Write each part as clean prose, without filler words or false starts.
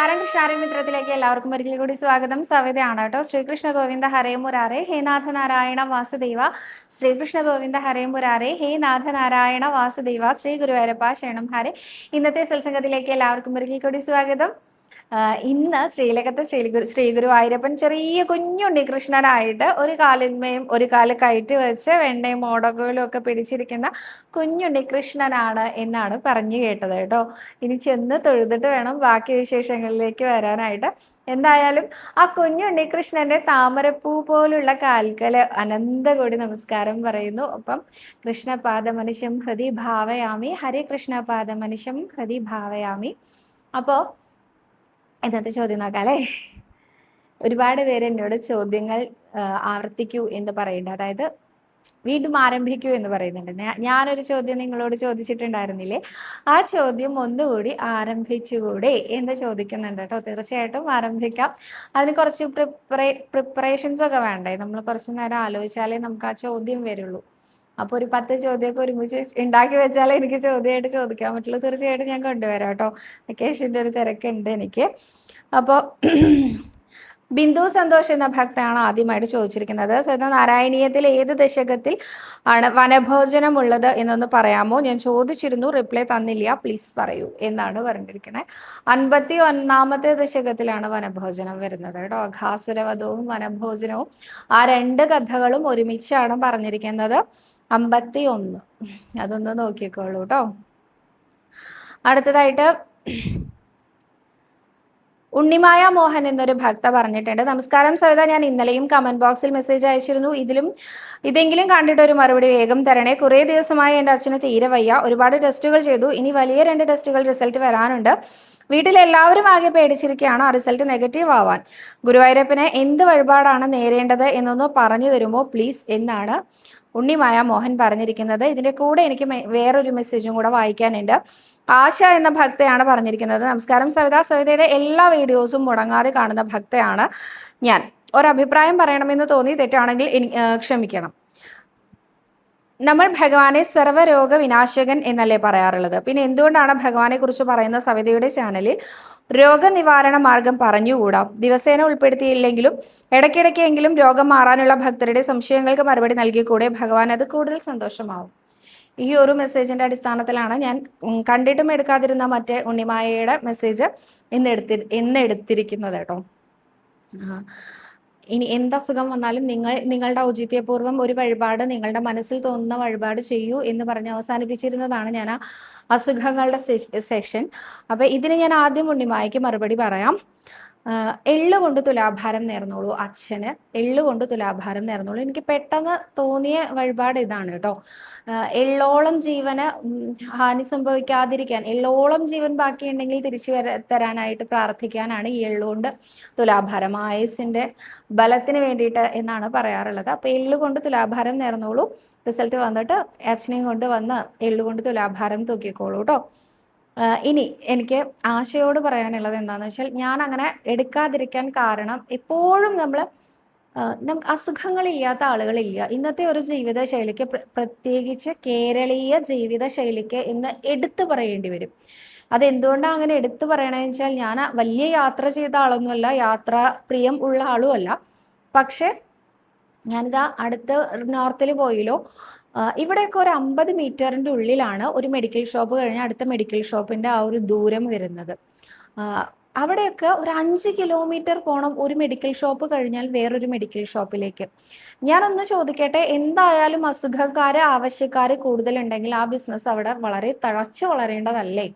നമസ്കാരം. കൃഷ്ണാരമിത്രത്തിലേക്ക് എല്ലാവർക്കും ഒരിക്കൽ കൂടി സ്വാഗതം. സവിതയാണ് കേട്ടോ. ശ്രീകൃഷ്ണ ഗോവിന്ദ ഹരേ മുരാരേ, ഹേ നാഥ നാരായണ വാസുദേവ. ശ്രീകൃഷ്ണ ഗോവിന്ദ ഹരേ മുരാരേ, ഹേ നാഥ നാരായണ വാസുദേവ. ശ്രീ ഗുരുവായൂരപ്പ ശരണം ഹരേ. ഇന്നത്തെ സത്സംഗത്തിലേക്ക് എല്ലാവർക്കും ഒരിക്കൽ കൂടി സ്വാഗതം. ഇന്ന് ശ്രീലകത്തെ ശ്രീ ഗുരുവായൂരപ്പൻ ചെറിയ കുഞ്ഞുണ്ണി കൃഷ്ണനായിട്ട് ഒരു കാലിന്മേയും ഒരു കാല് കയറ്റി വെച്ച് വെണ്ണയും മോടകോലും ഒക്കെ പിടിച്ചിരിക്കുന്ന കുഞ്ഞുണ്ണി കൃഷ്ണനാണ് എന്നാണ് പറഞ്ഞു കേട്ടത് കേട്ടോ. ഇനി ചെന്ന് തൊഴുതിട്ട് വേണം ബാക്കി വിശേഷങ്ങളിലേക്ക് വരാനായിട്ട്. എന്തായാലും ആ കുഞ്ഞുണ്ണികൃഷ്ണന്റെ താമരപ്പൂ പോലുള്ള കാൽക്കല് അനന്തകോടി നമസ്കാരം പറയുന്നു. ഒപ്പം കൃഷ്ണപാദമനുഷ്യം ഹൃദി ഭാവയാമി, ഹരേ കൃഷ്ണപാദമനുഷ്യം ഹൃദി ഭാവയാമി. അപ്പോൾ ഇന്നത്തെ ചോദ്യം നോക്കാല്ലേ. ഒരുപാട് പേര് എന്നോട് ചോദ്യങ്ങൾ ആവർത്തിക്കൂ എന്ന് പറയുന്നുണ്ട്, അതായത് വീണ്ടും ആരംഭിക്കൂ എന്ന് പറയുന്നുണ്ട്. ഞാനൊരു ചോദ്യം നിങ്ങളോട് ചോദിച്ചിട്ടുണ്ടായിരുന്നില്ലേ, ആ ചോദ്യം ഒന്നുകൂടി ആരംഭിച്ചുകൂടെ എന്ന് ചോദിക്കുന്നുണ്ട് കേട്ടോ. തീർച്ചയായിട്ടും ആരംഭിക്കാം. അതിന് കുറച്ച് പ്രിപ്പറേഷൻസ് ഒക്കെ വേണ്ടേ. നമ്മൾ കുറച്ച് നേരം ആലോചിച്ചാലേ നമുക്ക് ആ ചോദ്യം വരുള്ളൂ. അപ്പോൾ ഒരു 10 ചോദ്യമൊക്കെ ഒരുമിച്ച് ഉണ്ടാക്കി വെച്ചാലേ എനിക്ക് ചോദ്യമായിട്ട് ചോദിക്കാൻ പറ്റുള്ളൂ. തീർച്ചയായിട്ടും ഞാൻ കൊണ്ടുവരാം കേട്ടോ. വെക്കേഷൻ്റെ ഒരു തിരക്കുണ്ട് എനിക്ക്. അപ്പോൾ ബിന്ദു സന്തോഷ് എന്ന ഭക്തയാണ് ആദ്യമായിട്ട് ചോദിച്ചിരിക്കുന്നത്. നാരായണീയത്തിൽ ഏത് ദശകത്തിൽ ആണ് വനഭോജനം ഉള്ളത് എന്നൊന്ന് പറയാമോ? ഞാൻ ചോദിച്ചിരുന്നു, റിപ്ലൈ തന്നില്ല, പ്ലീസ് പറയൂ എന്നാണ് പറഞ്ഞിരിക്കുന്നത്. 51ാമത്തെ ദശകത്തിലാണ് വനഭോജനം വരുന്നത് കേട്ടോ. അഘാസുരവധവും വനഭോജനവും ആ 2 കഥകളും ഒരുമിച്ചാണ് പറഞ്ഞിരിക്കുന്നത്. 51. അതൊന്ന് നോക്കിക്കോളൂ കേട്ടോ. അടുത്തതായിട്ട് ഉണ്ണിമായ മോഹൻ എന്നൊരു ഭക്ത പറഞ്ഞിട്ടുണ്ട്. നമസ്കാരം സവിത, ഞാൻ ഇന്നലെയും കമന്റ് ബോക്സിൽ മെസ്സേജ് അയച്ചിരുന്നു. ഇതെങ്കിലും കണ്ടിട്ട് ഒരു മറുപടി വേഗം തരണേ. കുറേ ദിവസമായി എൻ്റെ അച്ഛന് തീരെ വയ്യ. ഒരുപാട് ടെസ്റ്റുകൾ ചെയ്തു. ഇനി വലിയ 2 ടെസ്റ്റുകൾ റിസൾട്ട് വരാനുണ്ട്. വീട്ടിലെല്ലാവരും ആകെ പേടിച്ചിരിക്കുകയാണ് ആ റിസൾട്ട് നെഗറ്റീവ് ആവാൻ. ഗുരുവായൂരപ്പനെ എന്ത് വഴിപാടാണ് നേരേണ്ടത് എന്നൊന്ന് പറഞ്ഞു തരുമോ പ്ലീസ് എന്നാണ് ഉണ്ണിമായ മോഹൻ പറഞ്ഞിരിക്കുന്നത്. ഇതിൻ്റെ കൂടെ എനിക്ക് വേറൊരു മെസ്സേജും കൂടെ വായിക്കാനുണ്ട്. ആശ എന്ന ഭക്തയാണ് പറഞ്ഞിരിക്കുന്നത്. നമസ്കാരം സവിത, സവിതയുടെ എല്ലാ വീഡിയോസും മുടങ്ങാതെ കാണുന്ന ഭക്തയാണ് ഞാൻ. ഒരഭിപ്രായം പറയണമെന്ന് തോന്നി, തെറ്റാണെങ്കിൽ ക്ഷമിക്കണം. നമ്മൾ ഭഗവാനെ സർവ്വരോഗ വിനാശകൻ എന്നല്ലേ പറയാറുള്ളത്? പിന്നെ എന്തുകൊണ്ടാണ് ഭഗവാനെ കുറിച്ച് പറയുന്ന സവിതയുടെ ചാനലിൽ രോഗനിവാരണ മാർഗം പറഞ്ഞുകൂടാ? ദിവസേന ഉൾപ്പെടുത്തിയില്ലെങ്കിലും ഇടയ്ക്കിടയ്ക്കെങ്കിലും രോഗം മാറാനുള്ള ഭക്തരുടെ സംശയങ്ങൾക്ക് മറുപടി നൽകിക്കൂടെ? ഭഗവാൻ അത് കൂടുതൽ സന്തോഷമാവും. ഈ ഒരു മെസ്സേജിന്റെ അടിസ്ഥാനത്തിലാണ് ഞാൻ കണ്ടിട്ടും എടുക്കാതിരുന്ന മറ്റേ ഉണ്ണിമായയുടെ മെസ്സേജ് ഇന്ന് എടുത്തിരിക്കുന്നത് കേട്ടോ. ഇനി എന്തസുഖം വന്നാലും നിങ്ങളുടെ ഔചിത്യപൂർവ്വം ഒരു വഴിപാട്, നിങ്ങളുടെ മനസ്സിൽ തോന്നുന്ന വഴിപാട് ചെയ്യൂ എന്ന് പറഞ്ഞ് അവസാനിപ്പിച്ചിരുന്നതാണ് ഞാൻ ആ അസുഖങ്ങളുടെ സെക്ഷൻ. അപ്പം ഇതിന് ഞാൻ ആദ്യം ഉണ്ണിമായയ്ക്ക് മറുപടി പറയാം. എള്ളുകൊണ്ട് തുലാഭാരം നേർന്നോളൂ. അച്ഛന് എള്ളുകൊണ്ട് തുലാഭാരം നേർന്നോളൂ. എനിക്ക് പെട്ടെന്ന് തോന്നിയ വഴിപാട് ഇതാണ് കേട്ടോ. എള്ളോളം ജീവന് ഹാനി സംഭവിക്കാതിരിക്കാൻ, എള്ളോളം ജീവൻ ബാക്കിയുണ്ടെങ്കിൽ തിരിച്ചു തരാനായിട്ട് പ്രാർത്ഥിക്കാനാണ് ഈ എള്ളുകൊണ്ട് തുലാഭാരം, ആയുസിന്റെ ബലത്തിന് വേണ്ടിയിട്ട് എന്നാണ് പറയാറുള്ളത്. അപ്പൊ എള്ളുകൊണ്ട് തുലാഭാരം നേർന്നോളൂ. റിസൾട്ട് വന്നിട്ട് അച്ഛനെയും കൊണ്ട് വന്ന് എള്ളുകൊണ്ട് തുലാഭാരം തൂക്കിക്കോളൂ കേട്ടോ. ഇനി എനിക്ക് ആശയോട് പറയാനുള്ളത് എന്താണെന്ന് വെച്ചാൽ, ഞാൻ അങ്ങനെ എടുക്കാതിരിക്കാൻ കാരണം, എപ്പോഴും നമുക്ക് അസുഖങ്ങളില്ലാത്ത ആളുകളില്ല. ഇന്നത്തെ ഒരു ജീവിതശൈലിക്ക്, പ്രത്യേകിച്ച് കേരളീയ ജീവിതശൈലിക്ക് ഇന്ന് എടുത്തു പറയേണ്ടി വരും. അതെന്തുകൊണ്ടാണ് അങ്ങനെ എടുത്തു പറയണമെന്ന് വെച്ചാൽ, ഞാൻ വലിയ യാത്ര ചെയ്ത ആളൊന്നുമല്ല, യാത്രാ പ്രിയം ഉള്ള ആളുമല്ല. പക്ഷെ ഞാനിതാ അടുത്ത നോർത്തിൽ പോയില്ലോ, ഇവിടെയൊക്കെ ഒരു 50 മീറ്ററിൻ്റെ ഉള്ളിലാണ് ഒരു മെഡിക്കൽ ഷോപ്പ് കഴിഞ്ഞാൽ അടുത്ത മെഡിക്കൽ ഷോപ്പിൻ്റെ ആ ഒരു ദൂരം വരുന്നത്. അവിടെയൊക്കെ ഒരു 5 കിലോമീറ്റർ പോകണം ഒരു മെഡിക്കൽ ഷോപ്പ് കഴിഞ്ഞാൽ വേറൊരു മെഡിക്കൽ ഷോപ്പിലേക്ക്. ഞാനൊന്ന് ചോദിക്കട്ടെ, എന്തായാലും അസുഖക്കാര്, ആവശ്യക്കാര് കൂടുതലുണ്ടെങ്കിൽ ആ ബിസിനസ് അവിടെ വളരെ തഴച്ചു വളരേണ്ടതല്ലേ?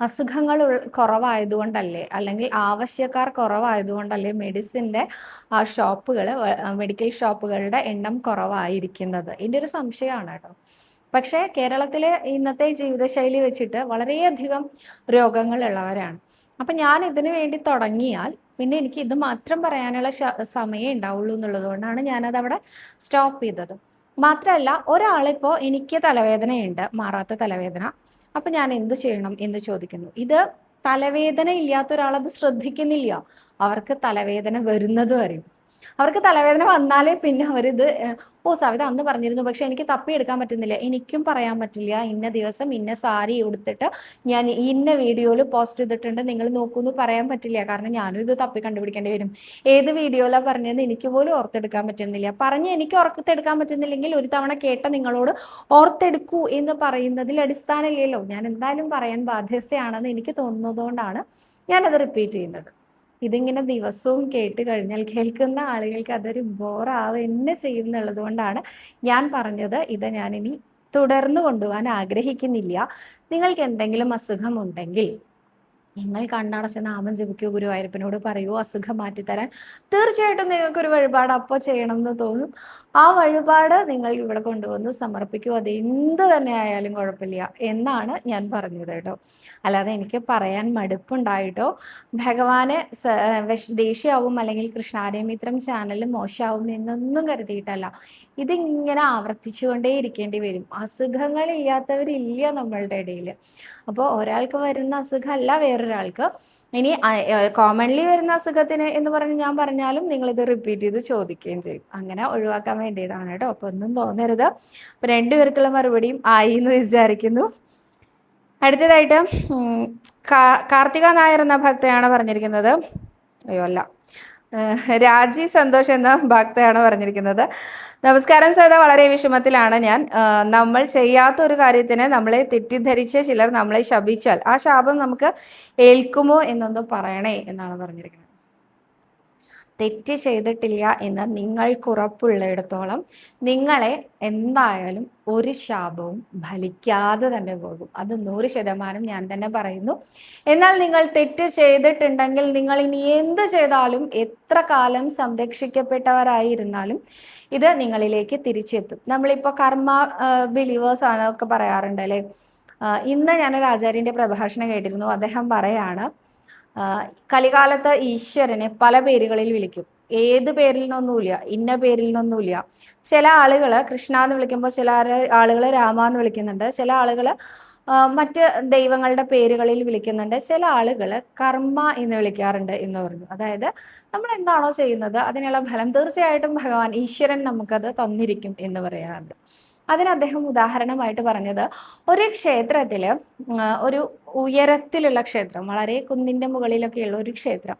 അസുഖങ്ങൾ കുറവായതുകൊണ്ടല്ലേ, അല്ലെങ്കിൽ ആവശ്യക്കാർ കുറവായതുകൊണ്ടല്ലേ മെഡിസിൻ്റെ ആ ഷോപ്പുകൾ, മെഡിക്കൽ ഷോപ്പുകളുടെ എണ്ണം കുറവായിരിക്കുന്നത്? എൻ്റെ ഒരു സംശയമാണ് കേട്ടോ. പക്ഷേ കേരളത്തിലെ ഇന്നത്തെ ജീവിതശൈലി വെച്ചിട്ട് വളരെയധികം രോഗങ്ങളുള്ളവരാണ്. അപ്പം ഞാൻ ഇതിനു വേണ്ടി തുടങ്ങിയാൽ പിന്നെ എനിക്ക് ഇത് മാത്രം പറയാനുള്ള സമയം ഉണ്ടാവുള്ളൂ എന്നുള്ളത് കൊണ്ടാണ് ഞാനത് അവിടെ സ്റ്റോപ്പ് ചെയ്തത്. മാത്രമല്ല, ഒരാളിപ്പോൾ എനിക്ക് തലവേദനയുണ്ട്, മാറാത്ത തലവേദന, അപ്പം ഞാൻ എന്ത് ചെയ്യണം എന്ന് ചോദിക്കുന്നു. ഇത് തലവേദന ഇല്ലാത്ത ഒരാളത് ശ്രദ്ധിക്കുന്നില്ല, അവർക്ക് തലവേദന വരുന്നത് വരെ. അവർക്ക് തലവേദന വന്നാലേ പിന്നെ അവരിത് ഓ സവിത അന്ന് പറഞ്ഞിരുന്നു, പക്ഷെ എനിക്ക് തപ്പിയെടുക്കാൻ പറ്റുന്നില്ല. എനിക്കും പറയാൻ പറ്റില്ല ഇന്ന ദിവസം ഇന്ന സാരി ഉടുത്തിട്ട് ഞാൻ ഇന്ന വീഡിയോയിൽ പോസ്റ്റ് ചെയ്തിട്ടുണ്ട്, നിങ്ങൾ നോക്കൂന്ന് പറയാൻ പറ്റില്ല. കാരണം ഞാനും ഇത് തപ്പി കണ്ടുപിടിക്കേണ്ടി വരും. ഏത് വീഡിയോയിലാണ് പറഞ്ഞതെന്ന് എനിക്ക് പോലും ഓർത്തെടുക്കാൻ പറ്റുന്നില്ല. പറഞ്ഞ് എനിക്ക് ഓർത്തെടുക്കാൻ പറ്റുന്നില്ലെങ്കിൽ ഒരു തവണ കേട്ട നിങ്ങളോട് ഓർത്തെടുക്കൂ എന്ന് പറയുന്നതിൽ അടിസ്ഥാനമില്ലല്ലോ. ഞാൻ എന്തായാലും പറയാൻ ബാധ്യസ്ഥയാണെന്ന് എനിക്ക് തോന്നുന്നതുകൊണ്ടാണ് ഞാനത് റിപ്പീറ്റ് ചെയ്യുന്നത്. ഇതിങ്ങനെ ദിവസവും കേട്ട് കഴിഞ്ഞാൽ കേൾക്കുന്ന ആളുകൾക്ക് അതൊരു ബോറാവുക തന്നെ ചെയ്യുന്നുള്ളത് കൊണ്ടാണ് ഞാൻ പറഞ്ഞത്. ഇത് ഞാനിനി തുടർന്ന് കൊണ്ടുപോകാൻ ആഗ്രഹിക്കുന്നില്ല. നിങ്ങൾക്ക് എന്തെങ്കിലും അസുഖമുണ്ടെങ്കിൽ നിങ്ങൾ കണ്ണടച്ച് നാമം ജപിക്കൂ, ഗുരുവായൂരപ്പനോട് പറയൂ അസുഖം മാറ്റിത്തരാൻ. തീർച്ചയായിട്ടും നിങ്ങൾക്കൊരു വഴിപാട് അപ്പോൾ ചെയ്യണം എന്ന് തോന്നും. ആ വഴിപാട് നിങ്ങൾ ഇവിടെ കൊണ്ടുവന്ന് സമർപ്പിക്കൂ. അത് എന്ത് തന്നെ ആയാലും കുഴപ്പമില്ല എന്നാണ് ഞാൻ പറഞ്ഞത് കേട്ടോ. അല്ലാതെ എനിക്ക് പറയാൻ മടുപ്പുണ്ടായിട്ടോ ഭഗവാന് ദേഷ്യമാവും അല്ലെങ്കിൽ കൃഷ്ണാരമിത്രം ചാനൽ മോശമാവും എന്നൊന്നും കരുതിയിട്ടല്ല. ഇതിങ്ങനെ ആവർത്തിച്ചുകൊണ്ടേ ഇരിക്കേണ്ടി വരും. അസുഖങ്ങളില്ലാത്തവരില്ല നമ്മളുടെ ഇടയിൽ. അപ്പോൾ ഒരാൾക്ക് വരുന്ന അസുഖമല്ല വേറൊരാൾക്ക്. ഇനി കോമൺലി വരുന്ന അസുഖത്തിന് എന്ന് പറഞ്ഞ് ഞാൻ പറഞ്ഞാലും നിങ്ങളിത് റിപ്പീറ്റ് ചെയ്ത് ചോദിക്കുകയും ചെയ്യും. അങ്ങനെ ഒഴിവാക്കാൻ വേണ്ടിയിട്ടാണ് കേട്ടോ. അപ്പോൾ ഒന്നും തോന്നരുത്. അപ്പോൾ രണ്ടുപേർക്കുള്ള മറുപടിയും ആയി എന്ന് വിചാരിക്കുന്നു. അടുത്തതായിട്ട് കാർത്തിക നായർ എന്ന ഭക്തയാണ് പറഞ്ഞിരിക്കുന്നത്. അയ്യോ അല്ല, രാജി സന്തോഷ് എന്ന ഭക്തയാണ് പറഞ്ഞിരിക്കുന്നത്. നമസ്കാരം സവിത, വളരെ വിഷമത്തിലാണ് ഞാൻ. നമ്മൾ ചെയ്യാത്ത ഒരു കാര്യത്തിന് നമ്മളെ തെറ്റിദ്ധരിച്ച് ചിലർ നമ്മളെ ശപിച്ചാൽ ആ ശാപം നമുക്ക് ഏൽക്കുമോ എന്നൊന്ന് പറയണേ എന്നാണ് പറഞ്ഞിരിക്കുന്നത്. തെറ്റ് ചെയ്തിട്ടില്ല എന്ന് നിങ്ങൾക്കുറപ്പുള്ളിടത്തോളം നിങ്ങളെ എന്തായാലും ഒരു ശാപവും ഫലിക്കാതെ തന്നെ പോകും. അത് 100% ഞാൻ തന്നെ പറയുന്നു. എന്നാൽ നിങ്ങൾ തെറ്റ് ചെയ്തിട്ടുണ്ടെങ്കിൽ നിങ്ങൾ ഇനി എന്ത് ചെയ്താലും എത്ര കാലം സംരക്ഷിക്കപ്പെട്ടവരായിരുന്നാലും ഇത് നിങ്ങളിലേക്ക് തിരിച്ചെത്തും. നമ്മളിപ്പോൾ കർമ്മ ബിലീവേഴ്സ് ആണൊക്കെ പറയാറുണ്ട് അല്ലേ. ഇന്ന് ഞാനൊരു ആചാര്യൻ്റെ പ്രഭാഷണം കേട്ടിരുന്നു. അദ്ദേഹം പറയാണ് കലികാലത്ത് ഈശ്വരനെ പല പേരുകളിൽ വിളിക്കും. ഏത് പേരിൽ നിന്നൊന്നുമില്ല, ഇന്ന പേരിൽ നിന്നൊന്നുമില്ല. ചില ആളുകൾ കൃഷ്ണ എന്ന് വിളിക്കുമ്പോൾ ചില ആളുകൾ രാമ എന്ന് വിളിക്കുന്നുണ്ട്, ചില ആളുകൾ മറ്റ് ദൈവങ്ങളുടെ പേരുകളിൽ വിളിക്കുന്നുണ്ട്, ചില ആളുകൾ കർമ്മ എന്ന് വിളിക്കാറുണ്ട് എന്ന് പറഞ്ഞു. അതായത് നമ്മൾ എന്താണോ ചെയ്യുന്നത് അതിനുള്ള ഫലം തീർച്ചയായിട്ടും ഭഗവാൻ ഈശ്വരൻ നമുക്കത് തന്നിരിക്കും എന്ന് പറയാറുണ്ട്. അതിന് അദ്ദേഹം ഉദാഹരണമായിട്ട് പറഞ്ഞത് ഒരു ക്ഷേത്രത്തിൽ ഒരു ഉയരത്തിലുള്ള ക്ഷേത്രം, വളരെ കുന്നിൻ്റെ മുകളിലൊക്കെയുള്ള ഒരു ക്ഷേത്രം,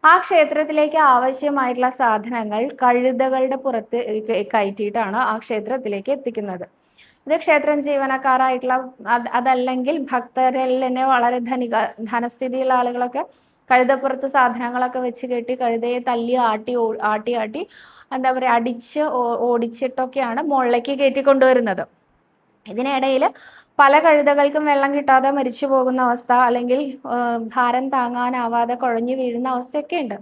ആ ക്ഷേത്രത്തിലേക്ക് ആവശ്യമായിട്ടുള്ള സാധനങ്ങൾ കഴുതകളുടെ പുറത്ത് കയറ്റിയിട്ടാണ് ആ ക്ഷേത്രത്തിലേക്ക് എത്തിക്കുന്നത്. ഇത് ക്ഷേത്രം ജീവനക്കാരായിട്ടുള്ള അതല്ലെങ്കിൽ ഭക്തരിൽ തന്നെ വളരെ ധനസ്ഥിതിയുള്ള ആളുകളൊക്കെ കഴുതപ്പുറത്ത് സാധനങ്ങളൊക്കെ വെച്ച് കെട്ടി കഴുതയെ തല്ലി ആട്ടി എന്താ പറയുക അടിച്ച് ഓടിച്ചിട്ടൊക്കെയാണ് മുകളിലേക്ക് കയറ്റി കൊണ്ടുവരുന്നത്. ഇതിനിടയിൽ പല കഴുതകൾക്കും വെള്ളം കിട്ടാതെ മരിച്ചു പോകുന്ന അവസ്ഥ, അല്ലെങ്കിൽ ഭാരം താങ്ങാനാവാതെ കുഴഞ്ഞു വീഴുന്ന അവസ്ഥയൊക്കെ ഉണ്ട്.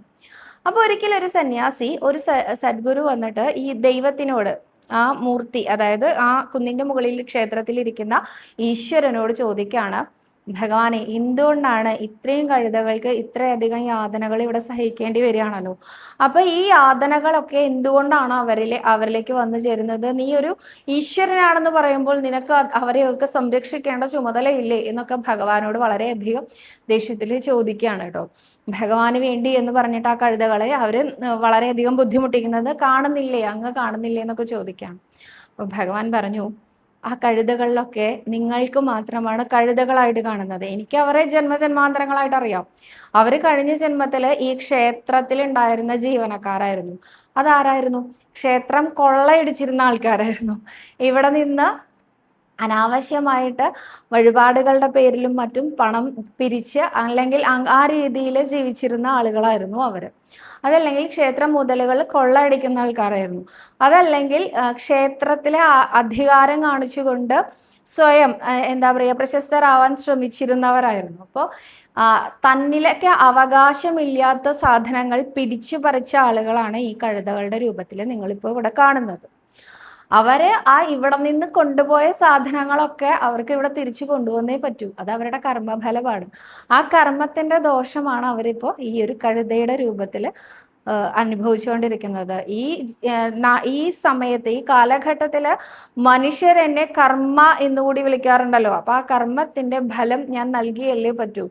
അപ്പോൾ ഒരിക്കലൊരു സന്യാസി, ഒരു സദ്ഗുരു വന്നിട്ട് ഈ ദൈവത്തിനോട്, ആ മൂർത്തി, അതായത് ആ കുന്നിൻ്റെ മുകളിൽ ക്ഷേത്രത്തിലിരിക്കുന്ന ഈശ്വരനോട് ചോദിക്കുകയാണ്, ഭഗവാനെ എന്തുകൊണ്ടാണ് ഇത്രയും കഴുതകൾക്ക് ഇത്രയധികം യാതനകൾ ഇവിടെ സഹിക്കേണ്ടി വരികയാണല്ലോ. അപ്പൊ ഈ യാതനകളൊക്കെ എന്തുകൊണ്ടാണ് അവരിലേക്ക് വന്നു ചേരുന്നത്? നീ ഒരു ഈശ്വരനാണെന്ന് പറയുമ്പോൾ നിനക്ക് അവരെയൊക്കെ സംരക്ഷിക്കേണ്ട ചുമതലയില്ലേ എന്നൊക്കെ ഭഗവാനോട് വളരെയധികം ദേഷ്യത്തിൽ ചോദിക്കുകയാണ് കേട്ടോ. ഭഗവാന് വേണ്ടി എന്ന് പറഞ്ഞിട്ട് ആ കഴുതകളെ അവര് വളരെയധികം ബുദ്ധിമുട്ടിക്കുന്നത് കാണുന്നില്ലേ, അങ്ങ് കാണുന്നില്ലേ എന്നൊക്കെ ചോദിക്കുകയാണ്. അപ്പൊ ഭഗവാൻ പറഞ്ഞു, ആ കഴുതകളിലൊക്കെ നിങ്ങൾക്ക് മാത്രമാണ് കഴുതകളായിട്ട് കാണുന്നത്. എനിക്ക് അവരെ ജന്മജന്മാന്തരങ്ങളായിട്ട് അറിയാം. അവർ കഴിഞ്ഞ ജന്മത്തിൽ ഈ ക്ഷേത്രത്തിൽ ഉണ്ടായിരുന്ന ജീവനക്കാരായിരുന്നു. അതാരായിരുന്നു? ക്ഷേത്രം കൊള്ളയടിച്ചിരുന്ന ആൾക്കാരായിരുന്നു. ഇവിടെ നിന്ന് അനാവശ്യമായിട്ട് വഴിപാടുകളുടെ പേരിലും മറ്റും പണം പിരിച്ച് അല്ലെങ്കിൽ ആ രീതിയിൽ ജീവിച്ചിരുന്ന ആളുകളായിരുന്നു അവർ. അതല്ലെങ്കിൽ ക്ഷേത്ര മുതലുകൾ കൊള്ളയടിക്കുന്ന ആൾക്കാരായിരുന്നു. അതല്ലെങ്കിൽ ക്ഷേത്രത്തിലെ അധികാരം കാണിച്ചുകൊണ്ട് സ്വയം എന്താ പറയുക പ്രശസ്തരാവാൻ ശ്രമിച്ചിരുന്നവരായിരുന്നു. അപ്പോൾ തന്നിലൊക്കെ അവകാശമില്ലാത്ത സാധനങ്ങൾ പിടിച്ചു പറിച്ച ആളുകളാണ് ഈ കഴുതകളുടെ രൂപത്തിൽ നിങ്ങളിപ്പോൾ ഇവിടെ കാണുന്നത്. അവര് ഇവിടെ നിന്ന് കൊണ്ടുപോയ സാധനങ്ങളൊക്കെ അവർക്ക് ഇവിടെ തിരിച്ചു കൊണ്ടുവന്നേ പറ്റൂ. അത് അവരുടെ കർമ്മഫലമാണ്. ആ കർമ്മത്തിന്റെ ദോഷമാണ് അവരിപ്പോ ഈ ഒരു കഴുതയുടെ രൂപത്തിൽ അനുഭവിച്ചുകൊണ്ടിരിക്കുന്നത്. ഈ സമയത്ത് ഈ കാലഘട്ടത്തില് മനുഷ്യരെന്നെ കർമ്മ എന്നുകൂടി വിളിക്കാറുണ്ടല്ലോ. അപ്പൊ ആ കർമ്മത്തിന്റെ ഫലം ഞാൻ നൽകിയല്ലേ പറ്റൂ.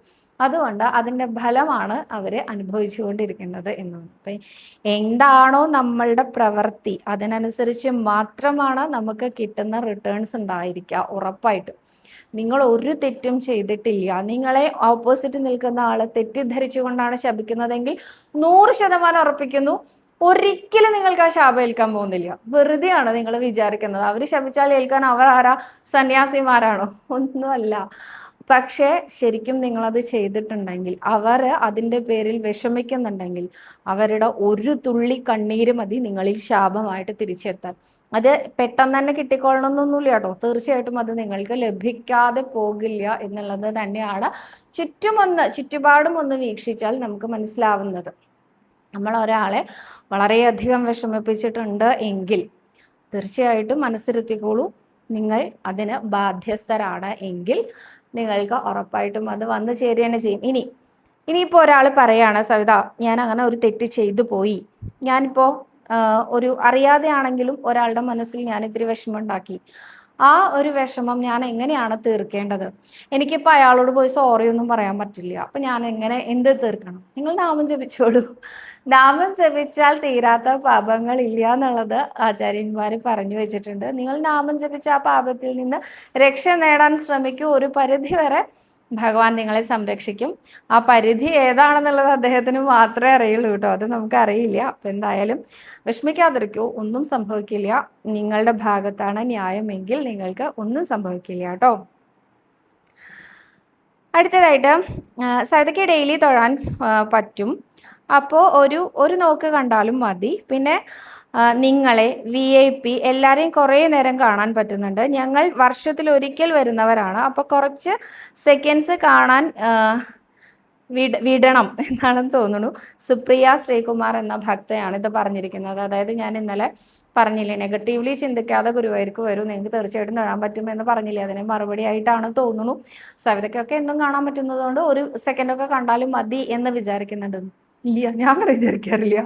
അതുകൊണ്ട് അതിൻ്റെ ഫലമാണ് അവർ അനുഭവിച്ചുകൊണ്ടിരിക്കുന്നത് എന്നാണ്. അപ്പം എന്താണോ നമ്മളുടെ പ്രവൃത്തി അതിനനുസരിച്ച് മാത്രമാണ് നമുക്ക് കിട്ടുന്ന റിട്ടേൺസ് ഉണ്ടായിരിക്കുക. ഉറപ്പായിട്ടും നിങ്ങൾ ഒരു തെറ്റും ചെയ്തിട്ടില്ല, നിങ്ങളെ ഓപ്പോസിറ്റ് നിൽക്കുന്ന ആള് തെറ്റിദ്ധരിച്ചുകൊണ്ടാണ് ശപിക്കുന്നതെങ്കിൽ 100% ഉറപ്പിക്കുന്നു ഒരിക്കലും നിങ്ങൾക്ക് ആ ശാപം ഏൽക്കാൻ പോകുന്നില്ല. വെറുതെയാണ് നിങ്ങൾ വിചാരിക്കുന്നത്. അവർ ശപിച്ചാൽ ഏൽക്കാൻ അവർ ആരാ? സന്യാസിമാരാണോ? ഒന്നുമല്ല. പക്ഷേ ശരിക്കും നിങ്ങളത് ചെയ്തിട്ടുണ്ടെങ്കിൽ, അവർ അതിൻ്റെ പേരിൽ വിഷമിക്കുന്നുണ്ടെങ്കിൽ, അവരുടെ ഒരു തുള്ളി കണ്ണീര് മതി നിങ്ങളിൽ ശാപമായിട്ട് തിരിച്ചെത്താൻ. അത് പെട്ടെന്ന് തന്നെ കിട്ടിക്കൊള്ളണമെന്നൊന്നുമില്ല കേട്ടോ. തീർച്ചയായിട്ടും അത് നിങ്ങൾക്ക് ലഭിക്കാതെ പോകില്ല എന്നുള്ളത് തന്നെയാണ് ചുറ്റുപാടും ഒന്ന് വീക്ഷിച്ചാൽ നമുക്ക് മനസ്സിലാവുന്നത്. നമ്മൾ ഒരാളെ വളരെയധികം വിഷമിപ്പിച്ചിട്ടുണ്ട് എങ്കിൽ തീർച്ചയായിട്ടും മനസ്സിരുത്തിക്കോളൂ, നിങ്ങൾ അതിന് ബാധ്യസ്ഥരാണ് എങ്കിൽ നിങ്ങൾക്ക് ഉറപ്പായിട്ടും അത് വന്നു ചേരുകയാണ് ചെയ്യും. ഇനിയിപ്പോൾ ഒരാൾ പറയാണ്, സവിത ഞാൻ അങ്ങനെ ഒരു തെറ്റ് ചെയ്തു പോയി, ഞാനിപ്പോൾ ഒരു അറിയാതെയാണെങ്കിലും ഒരാളുടെ മനസ്സിൽ ഞാൻ ഇത്തിരി വിഷമമുണ്ടാക്കി, ആ ഒരു വിഷമം ഞാൻ എങ്ങനെയാണ് തീർക്കേണ്ടത്? എനിക്കിപ്പോൾ അയാളോട് പോയി സോറി ഒന്നും പറയാൻ പറ്റില്ല. അപ്പം ഞാൻ എന്ത് തീർക്കണം? നിങ്ങൾ നാമം ജപിച്ചോളൂ. നാമം ജപിച്ചാൽ തീരാത്ത പാപങ്ങൾ ഇല്ല എന്നുള്ളത് ആചാര്യന്മാർ പറഞ്ഞു വെച്ചിട്ടുണ്ട്. നിങ്ങൾ നാമം ജപിച്ച ആ പാപത്തിൽ നിന്ന് രക്ഷ നേടാൻ ശ്രമിക്കൂ. ഒരു പരിധി വരെ ഭഗവാൻ നിങ്ങളെ സംരക്ഷിക്കും. ആ പരിധി ഏതാണെന്നുള്ളത് അദ്ദേഹത്തിന് മാത്രമേ അറിയുള്ളൂ കേട്ടോ, അത് നമുക്ക് അറിയില്ല. അപ്പം എന്തായാലും വിഷമിക്കാതിരിക്കൂ, ഒന്നും സംഭവിക്കില്ല. നിങ്ങളുടെ ഭാഗത്താണ് ന്യായമെങ്കിൽ നിങ്ങൾക്ക് ഒന്നും സംഭവിക്കില്ല കേട്ടോ. അടുത്തതായിട്ട് സവിതയ്ക്ക് ഡെയിലി തൊഴാൻ പറ്റും. അപ്പോൾ ഒരു നോക്ക് കണ്ടാലും മതി. പിന്നെ നിങ്ങളെ VIP എല്ലാവരെയും കുറേ നേരം കാണാൻ പറ്റുന്നുണ്ട്. ഞങ്ങൾ വർഷത്തിലൊരിക്കൽ വരുന്നവരാണ്, അപ്പോൾ കുറച്ച് സെക്കൻഡ്സ് കാണാൻ വിടണം എന്നാണെന്ന് തോന്നുന്നു. സുപ്രിയ ശ്രീകുമാർ എന്ന ഭക്തയാണ് ഇത് പറഞ്ഞിരിക്കുന്നത്. അതായത് ഞാൻ ഇന്നലെ പറഞ്ഞില്ലേ, നെഗറ്റീവ്ലി ചിന്തിക്കാതെ ഗുരുവായൂർക്ക് വരൂ, നിങ്ങൾക്ക് തീർച്ചയായിട്ടും തൊഴാൻ പറ്റുമെന്ന് പറഞ്ഞില്ലേ, അതിന് മറുപടി ആയിട്ടാണ് തോന്നുന്നു. സവിതയ്ക്കൊക്കെ എന്നും കാണാൻ പറ്റുന്നതുകൊണ്ട് ഒരു സെക്കൻഡൊക്കെ കണ്ടാലും മതി എന്ന് വിചാരിക്കുന്നുണ്ട്. ഇല്ല, ഞാൻ അങ്ങനെ വിചാരിക്കാറില്ല.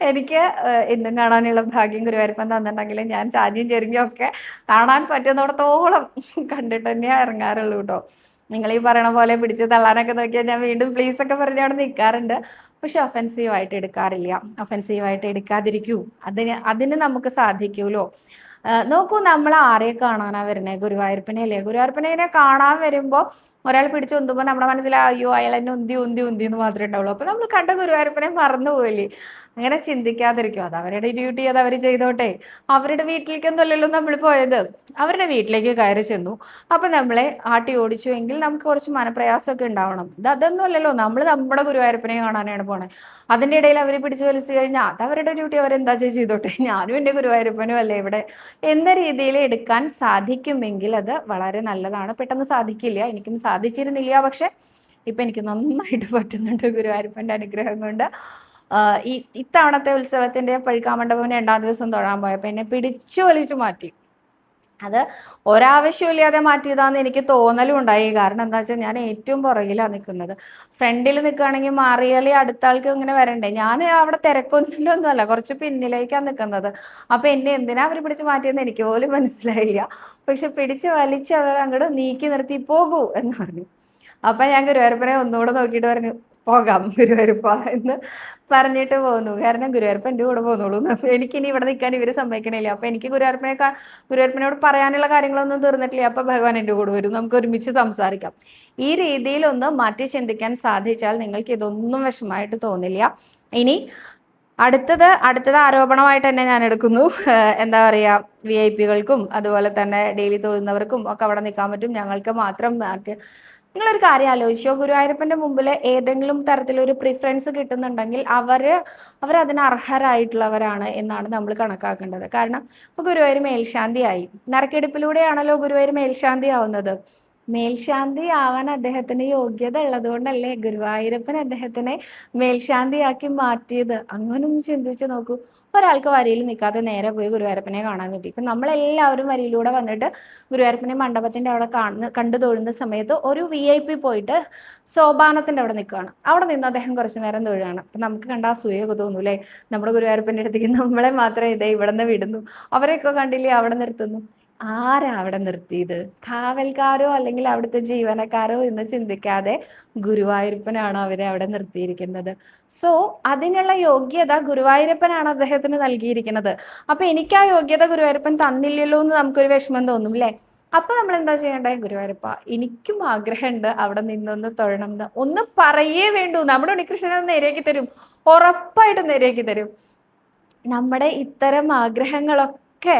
എനിക്ക് എന്നും കാണാനുള്ള ഭാഗ്യം ഗുരുവായൂരപ്പൻ തന്നിട്ടുണ്ടെങ്കിൽ ഞാൻ ചാഞ്ഞും ചെരിഞ്ഞും ഒക്കെ കാണാൻ പറ്റുന്നിടത്തോളം കണ്ടിട്ട് തന്നെയാണ് ഇറങ്ങാറുള്ളൂ കേട്ടോ. നിങ്ങൾ ഈ പറയണ പോലെ പിടിച്ച് തള്ളാനൊക്കെ നോക്കിയാൽ ഞാൻ വീണ്ടും പ്ലീസ് ഒക്കെ പറഞ്ഞ് അവിടെ നിൽക്കാറുണ്ട്. പക്ഷെ ഒഫെൻസീവായിട്ട് എടുക്കാറില്ല. ഒഫെൻസീവായിട്ട് എടുക്കാതിരിക്കൂ, അതിന് നമുക്ക് സാധിക്കൂലോ. നോക്കൂ, നമ്മൾ ആരെ കാണാനാണ് വരുന്നത്? ഗുരുവായൂരപ്പനെ അല്ലേ. ഗുരുവായൂരപ്പനെ കാണാൻ വരുമ്പോൾ ഒരാൾ പിടിച്ച് ഉന്തുമ്പോൾ നമ്മുടെ മനസ്സിൽ അയ്യോ അയാൾ എന്നെ ഉന്തി എന്ന് മാത്രമേ ഉണ്ടാവുള്ളൂ. അപ്പോൾ നമ്മൾ കണ്ട ഗുരുവായൂരപ്പനെ മറന്നു പോയില്ലേ. അങ്ങനെ ചിന്തിക്കാതിരിക്കും. അത് അവരുടെ ഡ്യൂട്ടി, അത് അവർ ചെയ്തോട്ടെ. അവരുടെ വീട്ടിലേക്കൊന്നുമല്ലല്ലോ നമ്മൾ പോയത്, അവരുടെ വീട്ടിലേക്ക് കയറി ചെന്നു. അപ്പം നമ്മളെ ആട്ടി ഓടിച്ചു എങ്കിൽ നമുക്ക് കുറച്ച് മനപ്രയാസമൊക്കെ ഉണ്ടാവണം. അതൊന്നും അല്ലല്ലോ, നമ്മൾ നമ്മുടെ ഗുരുവായൂരപ്പനെ കാണാനാണ് പോണേ. അതിൻ്റെ ഇടയിൽ അവർ പിടിച്ചു വലിച്ചു കഴിഞ്ഞാൽ അത് അവരുടെ ഡ്യൂട്ടി, അവരെന്താ ചെയ്തോട്ടെ, ഞാനും എൻ്റെ ഗുരുവായൂരപ്പനും അല്ലേ ഇവിടെ എന്ന രീതിയിൽ എടുക്കാൻ സാധിക്കുമെങ്കിൽ അത് വളരെ നല്ലതാണ്. പെട്ടെന്ന് സാധിക്കില്ല, എനിക്കും സാധിച്ചിരുന്നില്ല. പക്ഷെ ഇപ്പം എനിക്ക് നന്നായിട്ട് പറ്റുന്നുണ്ട് ഗുരുവായൂരപ്പൻ്റെ അനുഗ്രഹം കൊണ്ട്. ഇത്തവണത്തെ ഉത്സവത്തിൻ്റെ പഴുക്കാമണ്ഡപം 2ാം ദിവസം തൊഴാൻ പോയപ്പോൾ എന്നെ പിടിച്ചു വലിച്ചു മാറ്റി. അത് ഒരാവശ്യമില്ലാതെ മാറ്റിയതാണെന്ന് എനിക്ക് തോന്നലും ഉണ്ടായി. കാരണം എന്താ വെച്ചാൽ ഞാൻ ഏറ്റവും പുറകിലാണ് നിൽക്കുന്നത്. ഫ്രണ്ടിൽ നിൽക്കുകയാണെങ്കിൽ മാറിയാലേ അടുത്ത ആൾക്ക് ഇങ്ങനെ വരണ്ടേ. ഞാൻ അവിടെ തിരക്കൊന്നുമില്ലൊന്നുമല്ല, കുറച്ച് പിന്നിലേക്കാണ് നിൽക്കുന്നത്. അപ്പം എന്നെ എന്തിനാ അവർ പിടിച്ച് മാറ്റിയെന്ന് എനിക്ക് പോലും മനസ്സിലായില്ല. പക്ഷെ പിടിച്ച് വലിച്ച് അവർ അങ്ങോട്ട് നീക്കി നിർത്തി പോകൂ എന്ന് പറഞ്ഞു. അപ്പം ഞാൻ ഗുരുവായൂരപ്പനെ ഒന്നുകൂടെ നോക്കിയിട്ട് പറഞ്ഞു പോകാം ഗുരുവായൂരപ്പ എന്ന് പറഞ്ഞിട്ട് പോന്നു. കാരണം ഗുരുവായൂരപ്പൻ എൻ്റെ കൂടെ പോന്നോളൂ. എനിക്കിനി ഇവിടെ നിൽക്കാൻ ഇവർ സമ്മതിക്കണില്ല. അപ്പം എനിക്ക് ഗുരുവായൂരപ്പനോട് പറയാനുള്ള കാര്യങ്ങളൊന്നും തീർന്നിട്ടില്ല. അപ്പം ഭഗവാൻ എൻ്റെ കൂടെ വരും, നമുക്ക് ഒരുമിച്ച് സംസാരിക്കാം. ഈ രീതിയിലൊന്ന് മാറ്റി ചിന്തിക്കാൻ സാധിച്ചാൽ നിങ്ങൾക്ക് ഇതൊന്നും വിഷമമായിട്ട് തോന്നില്ല. ഇനി അടുത്തത് ആരോപണമായിട്ട് തന്നെ ഞാൻ എടുക്കുന്നു. എന്താ പറയുക, VIP കൾക്കും അതുപോലെ തന്നെ ഡെയിലി തൊഴുന്നവർക്കും ഒക്കെ അവിടെ നിൽക്കാൻ പറ്റും, ഞങ്ങൾക്ക് മാത്രം നിങ്ങളൊരു കാര്യം ആലോചിച്ചോ, ഗുരുവായൂരപ്പൻ്റെ മുമ്പിൽ ഏതെങ്കിലും തരത്തിലൊരു പ്രിഫറൻസ് കിട്ടുന്നുണ്ടെങ്കിൽ അവരതിന് അർഹരായിട്ടുള്ളവരാണ് എന്നാണ് നമ്മൾ കണക്കാക്കേണ്ടത്. കാരണം ഇപ്പോൾ ഗുരുവായൂർ മേൽശാന്തിയായി, നറുക്കെടുപ്പിലൂടെയാണല്ലോ ഗുരുവായൂർ മേൽശാന്തി ആവുന്നത്. മേൽശാന്തി ആവാൻ അദ്ദേഹത്തിന് യോഗ്യത ഉള്ളതുകൊണ്ടല്ലേ ഗുരുവായൂരപ്പൻ അദ്ദേഹത്തിനെ മേൽശാന്തിയാക്കി മാറ്റിയത്. അങ്ങനൊന്ന് ചിന്തിച്ച് നോക്കൂ. ഒരാൾക്ക് വരിയിൽ നിൽക്കാതെ നേരെ പോയി ഗുരുവായൂരപ്പനെ കാണാൻ പറ്റി. ഇപ്പം നമ്മളെല്ലാവരും വരിയിലൂടെ വന്നിട്ട് ഗുരുവായൂരപ്പനെ മണ്ഡപത്തിൻ്റെ അവിടെ കണ്ടു തൊഴുന്ന സമയത്ത് ഒരു VIP പോയിട്ട് സോപാനത്തിൻ്റെ അവിടെ നിൽക്കുകയാണ്. അവിടെ നിന്ന് അദ്ദേഹം കുറച്ച് നേരം തൊഴുകയാണ്. അപ്പം നമുക്ക് കണ്ട അസൂയൊക്കെ തോന്നൂലേ, നമ്മുടെ ഗുരുവായൂരപ്പൻ്റെ അടുത്തേക്ക് നമ്മളെ മാത്രം ഇവിടെ നിന്ന് വിടുന്നു, അവരെയൊക്കെ കണ്ടില്ലേ അവിടെ നിർത്തുന്നു. ആരാ അവിടെ നിർത്തിയത്? കാവൽക്കാരോ അല്ലെങ്കിൽ അവിടുത്തെ ജീവനക്കാരോ എന്ന് ചിന്തിക്കാതെ ഗുരുവായൂരപ്പനാണ് അവരെ അവിടെ നിർത്തിയിരിക്കുന്നത്. സോ അതിനുള്ള യോഗ്യത ഗുരുവായൂരപ്പനാണ് അദ്ദേഹത്തിന് നൽകിയിരിക്കുന്നത്. അപ്പൊ എനിക്ക് ആ യോഗ്യത ഗുരുവായൂരപ്പൻ തന്നില്ലല്ലോ എന്ന് നമുക്കൊരു വിഷമം തോന്നും അല്ലേ? അപ്പൊ നമ്മൾ എന്താ ചെയ്യേണ്ടേ? ഗുരുവായൂരപ്പ, എനിക്കും ആഗ്രഹമുണ്ട് അവിടെ നിന്നൊന്ന് തൊഴണം എന്ന് ഒന്ന് പറയേ വേണ്ടൂ. നമ്മുടെ ഉണ്ണികൃഷ്ണനെ നേരെയാക്കി തരും, ഉറപ്പായിട്ടും നേരെയാക്കി തരും. നമ്മുടെ ഇത്തരം ആഗ്രഹങ്ങളൊക്കെ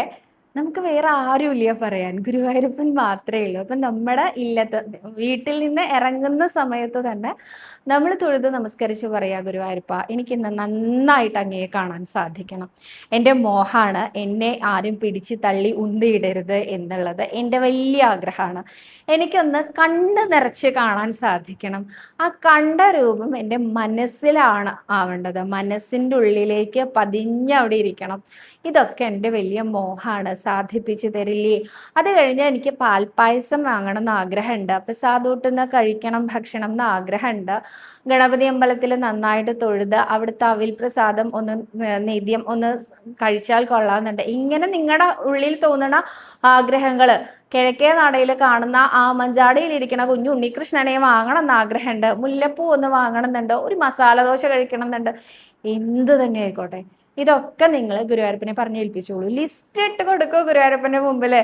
നമുക്ക് വേറെ ആരുമില്ല പറയാൻ, ഗുരുവായൂരപ്പൻ മാത്രമേ ഉള്ളൂ. അപ്പം നമ്മുടെ ഇല്ലത്ത് വീട്ടിൽ നിന്ന് ഇറങ്ങുന്ന സമയത്ത് തന്നെ നമ്മൾ തൊഴുത് നമസ്കരിച്ച് പറയാ, ഗുരുവായൂരപ്പ എനിക്കിന്ന് നന്നായിട്ട് അങ്ങയെ കാണാൻ സാധിക്കണം. എൻ്റെ മോഹാണ് എന്നെ ആരും പിടിച്ച് തള്ളി ഉന്തിയിടരുത് എന്നുള്ളത് എൻ്റെ വലിയ ആഗ്രഹമാണ്. എനിക്കൊന്ന് കണ്ണ് നിറച്ച് കാണാൻ സാധിക്കണം. ആ കണ്ട രൂപം എൻ്റെ മനസ്സിലാണ് ആവേണ്ടത്, മനസ്സിൻ്റെ ഉള്ളിലേക്ക് പതിഞ്ഞവിടെ ഇരിക്കണം. ഇതൊക്കെ എൻ്റെ വലിയ മോഹമാണ്, സാധിപ്പിച്ചു തരില്ലേ? അത് കഴിഞ്ഞാൽ എനിക്ക് പാൽപ്പായസം വാങ്ങണം എന്ന് ആഗ്രഹമുണ്ട്. അപ്പം സാധൂട്ടുന്ന കഴിക്കണം ഭക്ഷണം എന്ന് ആഗ്രഹമുണ്ട്. ഗണപതി അമ്പലത്തിൽ നന്നായിട്ട് തൊഴുത് അവിടുത്തെ അവിൽ പ്രസാദം ഒന്ന് നിത്യം ഒന്ന് കഴിച്ചാൽ കൊള്ളാമെന്നുണ്ട്. ഇങ്ങനെ നിങ്ങളുടെ ഉള്ളിൽ തോന്നുന്ന ആഗ്രഹങ്ങൾ, കിഴക്കേ നടയിൽ കാണുന്ന ആ മഞ്ചാടിയിൽ ഇരിക്കുന്ന കുഞ്ഞു ഉണ്ണികൃഷ്ണനെ വാങ്ങണം എന്ന് ആഗ്രഹമുണ്ട്, മുല്ലപ്പൂ ഒന്ന് വാങ്ങണം എന്നുണ്ട്, ഒരു മസാല ദോശ കഴിക്കണം എന്നുണ്ട്, എന്ത് തന്നെ ആയിക്കോട്ടെ, ഇതൊക്കെ നിങ്ങൾ ഗുരുവായൂരപ്പനെ പറഞ്ഞേൽപ്പിച്ചോളൂ. ലിസ്റ്റ് ഇട്ട് കൊടുക്കൂ ഗുരുവായൂരപ്പന്റെ മുമ്പിൽ.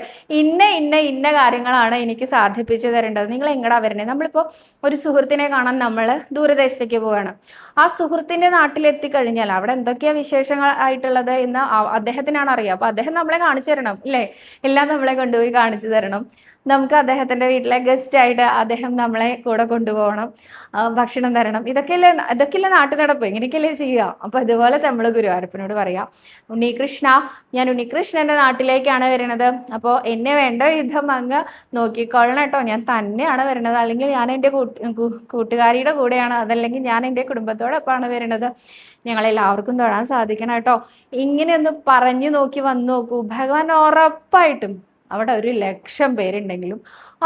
ഇന്ന ഇന്ന ഇന്ന കാര്യങ്ങളാണ് എനിക്ക് സാധിപ്പിച്ചു തരേണ്ടത്. നിങ്ങൾ എങ്ങടാ വരണേ? നമ്മളിപ്പോൾ ഒരു സുഹൃത്തിനെ കാണാൻ നമ്മൾ ദൂരദേശത്തേക്ക് പോവുകയാണ്. ആ സുഹൃത്തിന്റെ നാട്ടിലെത്തി കഴിഞ്ഞാൽ അവിടെ എന്തൊക്കെയാ വിശേഷങ്ങൾ ആയിട്ടുള്ളത് എന്ന് അദ്ദേഹത്തിനാണ് അറിയാം. അപ്പൊ അദ്ദേഹം നമ്മളെ കാണിച്ചു തരണം അല്ലേ? എല്ലാം നമ്മളെ കൊണ്ടുപോയി കാണിച്ചു തരണം. നമുക്ക് അദ്ദേഹത്തിന്റെ വീട്ടിലെ ഗസ്റ്റ് ആയിട്ട് അദ്ദേഹം നമ്മളെ കൂടെ കൊണ്ടുപോകണം, ഭക്ഷണം തരണം. ഇതൊക്കെയല്ലേ നാട്ടു നടപ്പ്, ഇങ്ങനെയൊക്കെയല്ലേ ചെയ്യുക. അപ്പൊ അതുപോലെ നമ്മൾ ഗുരുവായൂരപ്പനോട് പറയാം, ഉണ്ണികൃഷ്ണ, ഞാൻ ഉണ്ണികൃഷ്ണന്റെ നാട്ടിലേക്കാണ് വരുന്നത്. അപ്പോൾ എന്നെ വേണ്ട വിധം അങ്ങ് നോക്കിക്കൊള്ളണം കേട്ടോ. ഞാൻ തന്നെയാണ് വരുന്നത്, അല്ലെങ്കിൽ ഞാൻ എൻ്റെ കൂട്ടുകാരിയുടെ കൂടെയാണ്, അതല്ലെങ്കിൽ ഞാൻ എൻ്റെ കുടുംബത്തോടൊപ്പമാണ് വരുന്നത്. ഞങ്ങളെല്ലാവർക്കും തൊഴാൻ സാധിക്കണം കേട്ടോ. ഇങ്ങനെയൊന്ന് പറഞ്ഞു നോക്കി വന്നു നോക്കൂ, ഭഗവാൻ ഉറപ്പായിട്ടും അവിടെ 1,00,000 പേരുണ്ടെങ്കിലും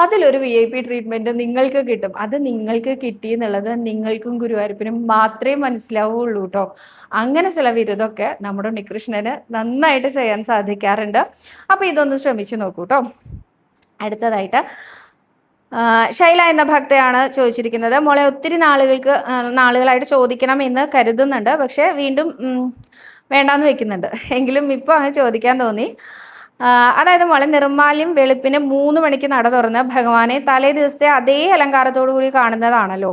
അതിലൊരു VIP ട്രീറ്റ്മെന്റ് നിങ്ങൾക്ക് കിട്ടും. അത് നിങ്ങൾക്ക് കിട്ടി എന്നുള്ളത് നിങ്ങൾക്കും ഗുരുവായൂരപ്പനും മാത്രമേ മനസ്സിലാവുള്ളൂ കേട്ടോ. അങ്ങനെ ചില വിരുദ്ധമൊക്കെ നമ്മുടെ ഉണ്ണികൃഷ്ണന് നന്നായിട്ട് ചെയ്യാൻ സാധിക്കാറുണ്ട്. അപ്പൊ ഇതൊന്ന് ശ്രമിച്ചു നോക്കൂ കേട്ടോ. അടുത്തതായിട്ട് ശൈല എന്ന ഭക്തയാണ് ചോദിച്ചിരിക്കുന്നത്, മോളെ ഒത്തിരി നാളുകളായിട്ട് ചോദിക്കണം എന്ന് കരുതുന്നുണ്ട്, പക്ഷെ വീണ്ടും വേണ്ടാന്ന് വെക്കുന്നുണ്ട്. എങ്കിലും ഇപ്പോൾ അങ്ങ് ചോദിക്കാൻ തോന്നി. അതായത് മോളെ, നിർമ്മാല്യം വെളുപ്പിന് 3 മണിക്ക് നട തുറന്ന് ഭഗവാനെ തലേ ദിവസത്തെ അതേ അലങ്കാരത്തോടു കൂടി കാണുന്നതാണല്ലോ.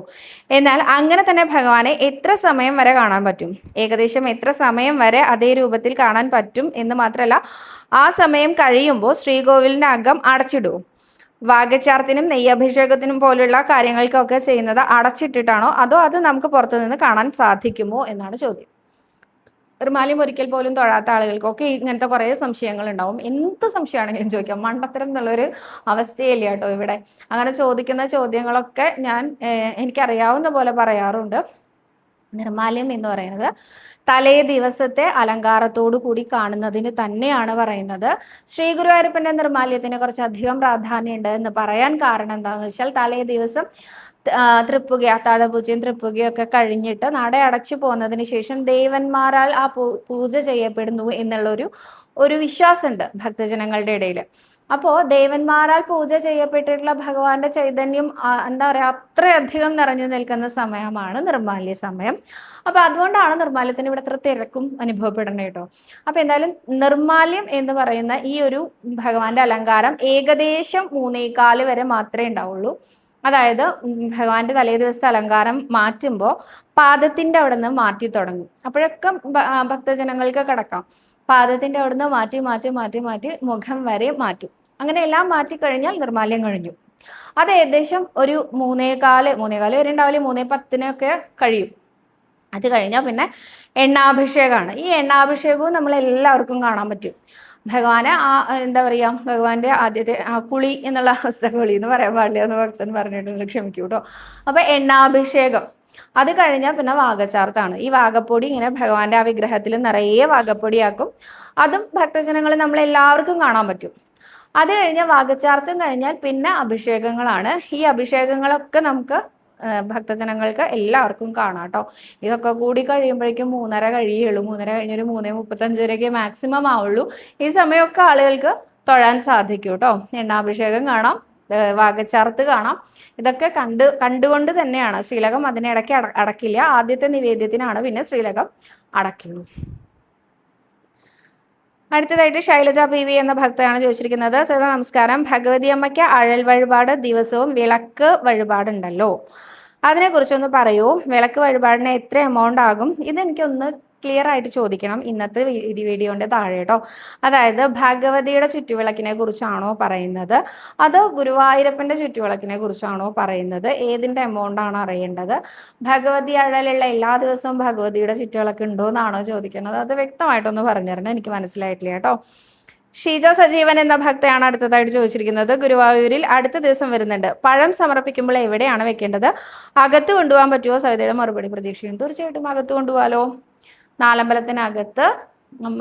എന്നാൽ അങ്ങനെ തന്നെ ഭഗവാനെ എത്ര സമയം വരെ കാണാൻ പറ്റും? ഏകദേശം എത്ര സമയം വരെ അതേ രൂപത്തിൽ കാണാൻ പറ്റും എന്ന് മാത്രമല്ല, ആ സമയം കഴിയുമ്പോൾ ശ്രീകോവിലിൻ്റെ അകം അടച്ചിടുമോ? വാഗച്ചാർത്തിനും നെയ്യഭിഷേകത്തിനും പോലുള്ള കാര്യങ്ങൾക്കൊക്കെ ചെയ്യുന്നത് അടച്ചിട്ടിട്ടാണോ, അതോ അത് നമുക്ക് പുറത്തുനിന്ന് കാണാൻ സാധിക്കുമോ എന്നാണ് ചോദ്യം. നിർമ്മാല്യം ഒരിക്കൽ പോലും തൊഴാത്ത ആളുകൾക്കൊക്കെ ഇങ്ങനത്തെ കുറേ സംശയങ്ങൾ ഉണ്ടാവും. എന്ത് സംശയമാണെങ്കിലും ചോദിക്കാം, മണ്ടത്തരം എന്നുള്ളൊരു അവസ്ഥയില്ല കേട്ടോ ഇവിടെ. അങ്ങനെ ചോദിക്കുന്ന ചോദ്യങ്ങളൊക്കെ ഞാൻ എനിക്കറിയാവുന്ന പോലെ പറയാറുണ്ട്. നിർമ്മാല്യം എന്ന് പറയുന്നത് തലേ ദിവസത്തെ അലങ്കാരത്തോടു കൂടി കാണുന്നതിന് തന്നെയാണ് പറയുന്നത്. ശ്രീ ഗുരുവായൂരപ്പന്റെ നിർമ്മാല്യത്തിന് കുറച്ചധികം പ്രാധാന്യമുണ്ട് എന്ന് പറയാൻ കാരണം എന്താണെന്ന് വെച്ചാൽ, തലേ ദിവസം തൃപ്പുക, അത്താഴപൂജയും തൃപ്പുകയും ഒക്കെ കഴിഞ്ഞിട്ട് നട അടച്ചു പോകുന്നതിന് ശേഷം ദേവന്മാരാൽ ആ പൂജ ചെയ്യപ്പെടുന്നു എന്നുള്ളൊരു വിശ്വാസമുണ്ട് ഭക്തജനങ്ങളുടെ ഇടയിൽ. അപ്പോൾ ദേവന്മാരാൽ പൂജ ചെയ്യപ്പെട്ടിട്ടുള്ള ഭഗവാന്റെ ചൈതന്യം എന്താ പറയുക, അത്രയധികം നിറഞ്ഞു നിൽക്കുന്ന സമയമാണ് നിർമ്മാല്യ സമയം. അപ്പൊ അതുകൊണ്ടാണ് നിർമ്മാല്യത്തിന് ഇവിടെ അത്ര തിരക്കും അനുഭവപ്പെടുന്നത് കേട്ടോ. അപ്പൊ എന്തായാലും നിർമ്മാല്യം എന്ന് പറയുന്ന ഈ ഒരു ഭഗവാന്റെ അലങ്കാരം ഏകദേശം 3:15 വരെ മാത്രമേ ഉണ്ടാവുള്ളൂ. അതായത് ഭഗവാന്റെ തലേ ദിവസത്തെ അലങ്കാരം മാറ്റുമ്പോൾ പാദത്തിന്റെ അവിടെ നിന്ന് മാറ്റി തുടങ്ങും. അപ്പോഴൊക്കെ ഭക്തജനങ്ങൾക്ക് കിടക്കാം. പാദത്തിന്റെ അവിടെ നിന്ന് മാറ്റി മാറ്റി മാറ്റി മാറ്റി മുഖം വരെ മാറ്റും. അങ്ങനെ എല്ലാം മാറ്റി കഴിഞ്ഞാൽ നിർമ്മാല്യം കഴിഞ്ഞു. അത് ഏകദേശം ഒരു 3:15 വരെ ഉണ്ടാവില്ല, 3:10 കഴിയും. അത് കഴിഞ്ഞാൽ പിന്നെ എണ്ണാഭിഷേകമാണ്. ഈ എണ്ണാഭിഷേകവും നമ്മളെല്ലാവർക്കും കാണാൻ പറ്റും. ഭഗവാനെ എന്താ പറയുക, ഭഗവാന്റെ ആദ്യത്തെ കുളി എന്നുള്ള അവസ്ഥ, കുളി എന്ന് പറയാൻ പാടില്ല എന്ന് ഭക്തൻ പറഞ്ഞിട്ടുണ്ട്, ക്ഷമിക്കൂ കേട്ടോ. അപ്പൊ എണ്ണാഭിഷേകം അത് കഴിഞ്ഞാൽ പിന്നെ വാഗച്ചാർത്താണ്. ഈ വാഗപ്പൊടി ഇങ്ങനെ ഭഗവാന്റെ ആ വിഗ്രഹത്തിൽ നിറയെ വാഗപ്പൊടിയാക്കും. അതും ഭക്തജനങ്ങൾ നമ്മളെല്ലാവർക്കും കാണാൻ പറ്റും. അത് കഴിഞ്ഞ് വാഗച്ചാർത്തും കഴിഞ്ഞാൽ പിന്നെ അഭിഷേകങ്ങളാണ്. ഈ അഭിഷേകങ്ങളൊക്കെ നമുക്ക് ഭക്തജനങ്ങൾക്ക് എല്ലാവർക്കും കാണാം കേട്ടോ. ഇതൊക്കെ കൂടി കഴിയുമ്പോഴേക്കും 3:30 കഴിയുള്ളൂ. 3:30 കഴിഞ്ഞൊരു 3:35 വരെയൊക്കെ മാക്സിമം ആവുള്ളൂ. ഈ സമയമൊക്കെ ആളുകൾക്ക് തൊഴാൻ സാധിക്കും കേട്ടോ. എണ്ണാഭിഷേകം കാണാം, വാഗച്ചാർത്ത് കാണാം. ഇതൊക്കെ കണ്ടുകൊണ്ട് തന്നെയാണ്. ശ്രീലകം അതിനിടയ്ക്ക് അടക്കില്ല. ആദ്യത്തെ നിവേദ്യത്തിനാണ് പിന്നെ ശ്രീലകം അടയ്ക്കുള്ളൂ. അടുത്തതായിട്ട് ശൈലജ ബി എന്ന ഭക്തയാണ് ചോദിച്ചിരിക്കുന്നത്. സദാ നമസ്കാരം. ഭഗവതി അമ്മയ്ക്ക് അഴൽ വഴിപാട് ദിവസവും വിളക്ക് വഴിപാടുണ്ടല്ലോ, അതിനെക്കുറിച്ചൊന്ന് പറയൂ. വിളക്ക് വഴിപാടിന് എത്ര എമൗണ്ട് ആകും? ഇതെനിക്കൊന്ന് ക്ലിയർ ആയിട്ട് ചോദിക്കണം ഇന്നത്തെ വീഡിയോന്റെ താഴെ കേട്ടോ. അതായത് ഭഗവതിയുടെ ചുറ്റുവിളക്കിനെ കുറിച്ചാണോ പറയുന്നത്, അതോ ഗുരുവായൂരപ്പന്റെ ചുറ്റുവിളക്കിനെ കുറിച്ചാണോ പറയുന്നത്? ഏതിന്റെ എമൗണ്ട് ആണ് അറിയേണ്ടത്? ഭഗവതി അഴലുള്ള എല്ലാ ദിവസവും ഭഗവതിയുടെ ചുറ്റുവിളക്ക് ഉണ്ടോ എന്നാണോ ചോദിക്കുന്നത്? അത് വ്യക്തമായിട്ടൊന്ന് പറഞ്ഞുതരണം, എനിക്ക് മനസ്സിലായിട്ടില്ല കേട്ടോ. ഷീജ സജീവൻ എന്ന ഭക്തയാണ് അടുത്തതായിട്ട് ചോദിച്ചിരിക്കുന്നത്. ഗുരുവായൂരിൽ അടുത്ത ദിവസം വരുന്നുണ്ട്, പഴം സമർപ്പിക്കുമ്പോൾ എവിടെയാണ് വെക്കേണ്ടത്? അകത്ത് കൊണ്ടുപോകാൻ പറ്റുമോ? സവിതയുടെ മറുപടി പ്രതീക്ഷിക്കുന്നു. തീർച്ചയായിട്ടും അകത്ത് കൊണ്ടുപോകാലോ. നാലമ്പലത്തിനകത്ത്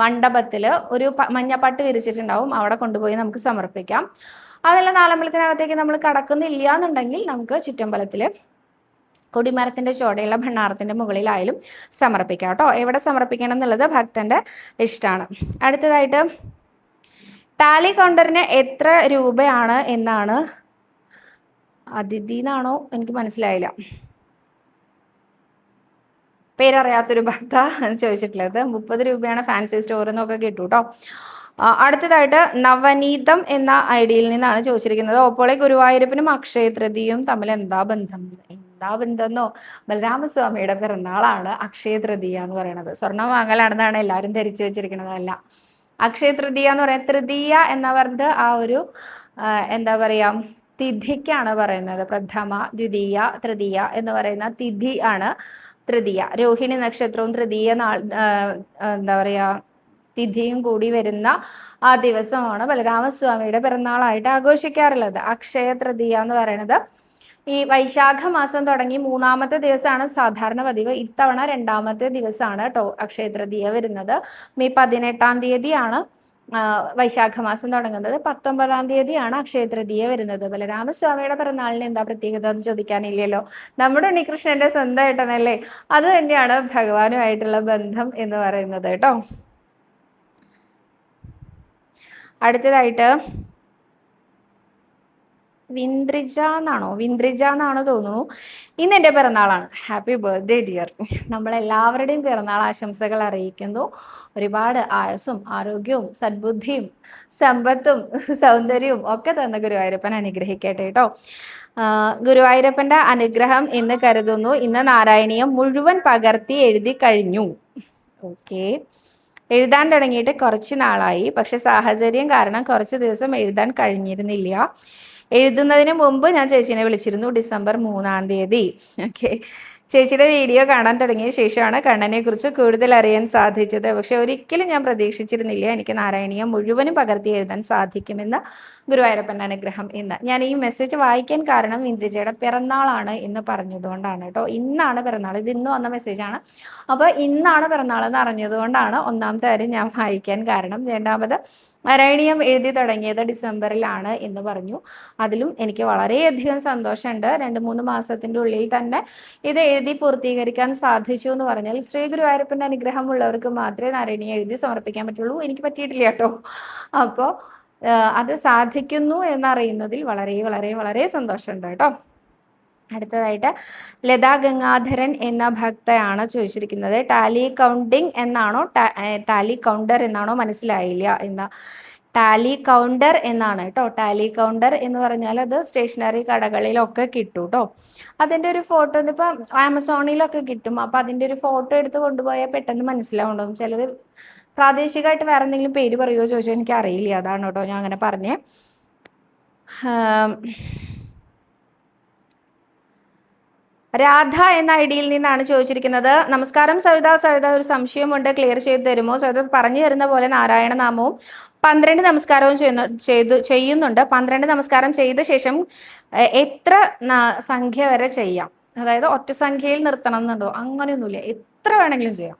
മണ്ഡപത്തിൽ ഒരു മഞ്ഞപ്പട്ട് വിരിച്ചിട്ടുണ്ടാവും, അവിടെ കൊണ്ടുപോയി നമുക്ക് സമർപ്പിക്കാം. അതല്ല നാലമ്പലത്തിനകത്തേക്ക് നമ്മൾ കടക്കുന്നില്ല എന്നുണ്ടെങ്കിൽ നമുക്ക് ചുറ്റമ്പലത്തിൽ കൊടിമരത്തിന്റെ ചോടയുള്ള ഭണ്ണാരത്തിന്റെ മുകളിലായാലും സമർപ്പിക്കാം കേട്ടോ. എവിടെ സമർപ്പിക്കണം എന്നുള്ളത് ഭക്തന്റെ ഇഷ്ടമാണ്. അടുത്തതായിട്ട് ടാലി കൗണ്ടറിന് എത്ര രൂപയാണ് എന്നാണ് അതിഥി എന്നാണോ എനിക്ക് മനസ്സിലായില്ല, പേരറിയാത്തൊരു ഭക്ത ചോദിച്ചിട്ടുള്ളത്. 30 രൂപയാണ് ഫാൻസി സ്റ്റോറിൽ നിന്നൊക്കെ കിട്ടും കേട്ടോ. അടുത്തതായിട്ട് നവനീതം എന്ന ഐഡിയിൽ നിന്നാണ് ചോദിച്ചിരിക്കുന്നത്. ഓപ്പോളെ ഗുരുവായൂരപ്പനും അക്ഷയ തൃതീയയും തമ്മിൽ എന്താ ബന്ധം? എന്താ ബന്ധമെന്നോ, ബലരാമസ്വാമിയുടെ പിറന്നാളാണ് അക്ഷയ തൃതീയ എന്ന് പറയുന്നത്. സ്വർണം വാങ്ങലാണെന്നാണ് എല്ലാവരും ധരിച്ചു വെച്ചിരിക്കുന്നത്. അല്ല, അക്ഷയ തൃതീയ എന്ന് പറയുന്നത് തൃതീയ എന്ന പറഞ്ഞത് ആ ഒരു എന്താ പറയാ തിഥിക്കാണ് പറയുന്നത്. പ്രഥമ, ദ്വിതീയ, തൃതീയ എന്ന് പറയുന്ന തിഥി ആണ് തൃതീയ. രോഹിണി നക്ഷത്രവും തൃതീയ എന്താ പറയാ തിഥിയും കൂടി വരുന്ന ആ ദിവസമാണ് ബലരാമസ്വാമിയുടെ പിറന്നാളായിട്ട് ആഘോഷിക്കാറുള്ളത്. അക്ഷയ തൃതീയ എന്ന് പറയുന്നത് ഈ വൈശാഖ മാസം തുടങ്ങി 3-ാമത്തെ ദിവസമാണ് സാധാരണ പതിവ്. ഇത്തവണ 2-ാമത്തെ ദിവസമാണ് കേട്ടോ അക്ഷയ തൃതീയ വരുന്നത്. മെയ് 18-ാം തീയതിയാണ് വൈശാഖ മാസം തുടങ്ങുന്നത്. 19-ാം തീയതിയാണ് അക്ഷയ തൃതീയ വരുന്നത്. ബലരാമസ്വാമിയുടെ പിറന്നാളിന് എന്താ പ്രത്യേകത എന്ന് ചോദിക്കാനില്ലല്ലോ. നമ്മുടെ ഉണ്ണികൃഷ്ണന്റെ സ്വന്തം ഏട്ടനല്ലേ, അത് തന്നെയാണ് ഭഗവാനുമായിട്ടുള്ള ബന്ധം എന്ന് പറയുന്നത് കേട്ടോ. അടുത്തതായിട്ട് വിന്ദ്രിജ എന്നാണോ തോന്നുന്നു. ഇന്ന് എൻ്റെ പിറന്നാളാണ്. Happy birthday dear. നമ്മളെല്ലാവരുടെയും പിറന്നാൾ ആശംസകൾ അറിയിക്കുന്നു. ഒരുപാട് ആയുസ്സും ആരോഗ്യവും സദ്ബുദ്ധിയും സമ്പത്തും സൗന്ദര്യവും ഒക്കെ തന്ന ഗുരുവായൂരപ്പൻ അനുഗ്രഹിക്കട്ടെ കേട്ടോ. ഗുരുവായൂരപ്പന്റെ അനുഗ്രഹം എന്ന് കരുതുന്നു. ഇന്ന് നാരായണീയം മുഴുവൻ പകർത്തി എഴുതി കഴിഞ്ഞു. ഓക്കെ, എഴുതാൻ തുടങ്ങിയിട്ട് കുറച്ച് നാളായി, പക്ഷെ സാഹചര്യം കാരണം കുറച്ച് ദിവസം എഴുതാൻ കഴിഞ്ഞിരുന്നില്ല. എഴുതുന്നതിന് മുമ്പ് ഞാൻ ചേച്ചീനെ വിളിച്ചിരുന്നു, ഡിസംബർ 3-ാം തീയതി. ഓക്കെ, ചേച്ചിയുടെ വീഡിയോ കാണാൻ തുടങ്ങിയ ശേഷമാണ് കണ്ണനെ കുറിച്ച് കൂടുതൽ അറിയാൻ സാധിച്ചത്. പക്ഷെ ഒരിക്കലും ഞാൻ പ്രതീക്ഷിച്ചിരുന്നില്ല എനിക്ക് നാരായണീയം മുഴുവനും പകർത്തി എഴുതാൻ സാധിക്കുമെന്ന്. ഗുരുവായൂരപ്പൻ്റെ അനുഗ്രഹം ഇന്ന്. ഞാൻ ഈ മെസ്സേജ് വായിക്കാൻ കാരണം ഇന്ദ്രജയുടെ പിറന്നാളാണ് എന്ന് പറഞ്ഞതുകൊണ്ടാണ് കേട്ടോ. ഇന്നാണ് പിറന്നാൾ, ഇത് ഇന്ന് വന്ന മെസ്സേജാണ്. അപ്പോൾ ഇന്നാണ് പിറന്നാൾ എന്ന് അറിഞ്ഞതുകൊണ്ടാണ് ഒന്നാമത്തെ കാര്യം ഞാൻ വായിക്കാൻ കാരണം. രണ്ടാമത് നാരായണീയം എഴുതി തുടങ്ങിയത് ഡിസംബറിലാണ് എന്ന് പറഞ്ഞു. അതിലും എനിക്ക് വളരെയധികം സന്തോഷമുണ്ട്. 2-3 മാസത്തിൻ്റെ ഉള്ളിൽ തന്നെ ഇത് എഴുതി പൂർത്തീകരിക്കാൻ സാധിച്ചു എന്ന് പറഞ്ഞാൽ ശ്രീ ഗുരുവായൂരപ്പൻ്റെ അനുഗ്രഹമുള്ളവർക്ക് മാത്രമേ നാരായണീയം എഴുതി സമർപ്പിക്കാൻ പറ്റുള്ളൂ. എനിക്ക് പറ്റിയിട്ടില്ല കേട്ടോ. അപ്പോൾ അത് സാധിക്കുന്നു എന്നറിയുന്നതിൽ വളരെ വളരെ വളരെ സന്തോഷമുണ്ട് കേട്ടോ. അടുത്തതായിട്ട് ലതാ ഗംഗാധരൻ എന്ന ഭക്തയാണ് ചോദിച്ചിരിക്കുന്നത്. ടാലി കൗണ്ടിങ് എന്നാണോ ടാലി കൗണ്ടർ എന്നാണോ മനസ്സിലായില്ല എന്ന. ടാലി കൗണ്ടർ എന്നാണ് കേട്ടോ. ടാലി കൗണ്ടർ എന്ന് പറഞ്ഞാൽ അത് സ്റ്റേഷനറി കടകളിലൊക്കെ കിട്ടും കേട്ടോ. അതിൻ്റെ ഒരു ഫോട്ടോ ഇപ്പം ആമസോണിലൊക്കെ കിട്ടും. അപ്പം അതിൻ്റെ ഒരു ഫോട്ടോ എടുത്ത് കൊണ്ടുപോയാൽ പെട്ടെന്ന് മനസ്സിലാവുണ്ടാവും. ചിലത് പ്രാദേശികമായിട്ട് വേറെ എന്തെങ്കിലും പേര് പറയുമോ ചോദിച്ചാൽ എനിക്ക് അറിയില്ല. അതാണ് കേട്ടോ ഞാൻ അങ്ങനെ പറഞ്ഞേ. രാധ എന്ന ഐഡിയിൽ നിന്നാണ് ചോദിച്ചിരിക്കുന്നത്. നമസ്കാരം സവിത. ഒരു സംശയമുണ്ട്, ക്ലിയർ ചെയ്ത് തരുമോ? സവിത പറഞ്ഞു തരുന്ന പോലെ നാരായണ നാമവും 12 നമസ്കാരവും ചെയ്യുന്നുണ്ട്. 12 നമസ്കാരം ചെയ്ത ശേഷം എത്ര സംഖ്യ വരെ ചെയ്യാം? അതായത് ഒറ്റ സംഖ്യയിൽ നിർത്തണം എന്നുണ്ടോ? അങ്ങനെയൊന്നുമില്ല, എത്ര വേണമെങ്കിലും ചെയ്യാം.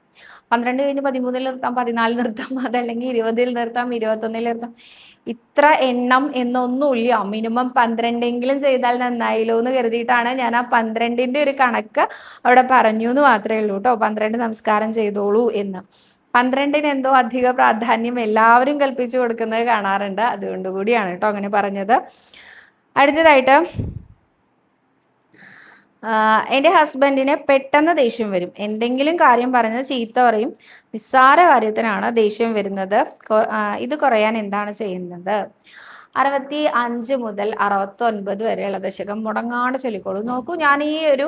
12 കഴിഞ്ഞ് 13-ൽ നിർത്താം, 14 നിർത്താം, അതല്ലെങ്കിൽ 20-ൽ നിർത്താം, 21-ൽ നിർത്താം. ഇത്ര എണ്ണം എന്നൊന്നുമില്ല. മിനിമം 12 ചെയ്താൽ നന്നായില്ലോ എന്ന് കരുതിയിട്ടാണ് ഞാൻ ആ 12-ന്റെ ഒരു കണക്ക് അവിടെ പറഞ്ഞു എന്ന് മാത്രമേ ഉള്ളൂ കേട്ടോ. 12 നമസ്കാരം ചെയ്തോളൂ എന്ന്. 12-ന് എന്തോ അധിക പ്രാധാന്യം എല്ലാവരും കൽപ്പിച്ചു കൊടുക്കുന്നത് കാണാറുണ്ട്. അതുകൊണ്ട് കൂടിയാണ് കേട്ടോ അങ്ങനെ പറഞ്ഞത്. അടുത്തതായിട്ട്, എൻ്റെ ഹസ്ബൻഡിന് പെട്ടെന്ന് ദേഷ്യം വരും. എന്തെങ്കിലും കാര്യം പറഞ്ഞ് ചീത്ത പറയും. നിസ്സാര കാര്യത്തിനാണ് ദേഷ്യം വരുന്നത്. ഇത് കുറയാൻ എന്താണ് ചെയ്യുന്നത്? 65 മുതൽ 69 വരെയുള്ള ദശകം മുടങ്ങാണ്ട് ചൊല്ലിക്കോളൂ. നോക്കൂ, ഞാൻ ഈ ഒരു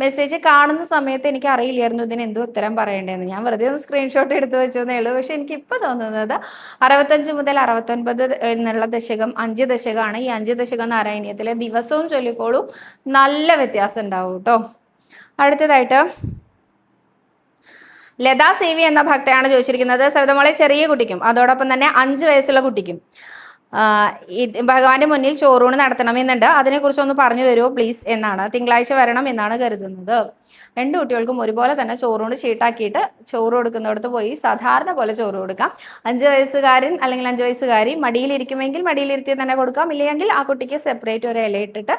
മെസ്സേജ് കാണുന്ന സമയത്ത് എനിക്ക് അറിയില്ലായിരുന്നു ഇതിന് എന്തോ ഉത്തരം പറയേണ്ടതെന്ന്. ഞാൻ വെറുതെ ഒന്ന് സ്ക്രീൻഷോട്ട് എടുത്ത് വെച്ചതേ ഉള്ളൂ. പക്ഷെ എനിക്ക് ഇപ്പോൾ തോന്നുന്നത് 65 മുതൽ 69 എന്നുള്ള ദശകം 5 ദശകമാണ്. ഈ 5 ദശകം നാരായണീയത്തിലെ ദിവസവും ചൊല്ലിക്കോളൂ. നല്ല വ്യത്യാസം ഉണ്ടാവും കേട്ടോ. അടുത്തതായിട്ട്, ലതാ സേവി എന്ന ഭക്തയാണ് ചോദിച്ചിരിക്കുന്നത്. സവിതമോളെ, ചെറിയ കുട്ടിക്കും അതോടൊപ്പം തന്നെ 5 വയസ്സുള്ള കുട്ടിക്കും ഭഗവാന്റെ മുന്നിൽ ചോറൂണ് നടത്തണമെന്നുണ്ട്. അതിനെക്കുറിച്ച് ഒന്ന് പറഞ്ഞു തരുമോ പ്ലീസ് എന്നാണ്. തിങ്കളാഴ്ച വരണം എന്നാണ് കരുതുന്നത്. 2 കുട്ടികൾക്കും ഒരുപോലെ തന്നെ ചോറൂണ് ഷീട്ടാക്കിയിട്ട് ചോറ് കൊടുക്കുന്നിടത്ത് പോയി സാധാരണ പോലെ ചോറ് കൊടുക്കാം. 5 വയസ്സുകാരൻ അല്ലെങ്കിൽ 5 വയസ്സുകാരി മടിയിലിരിക്കുമെങ്കിൽ മടിയിലിരുത്തി തന്നെ കൊടുക്കാം. ഇല്ലെങ്കിൽ ആ കുട്ടിക്ക് സെപ്പറേറ്റ് ഒരു ഇല ഇട്ടിട്ട്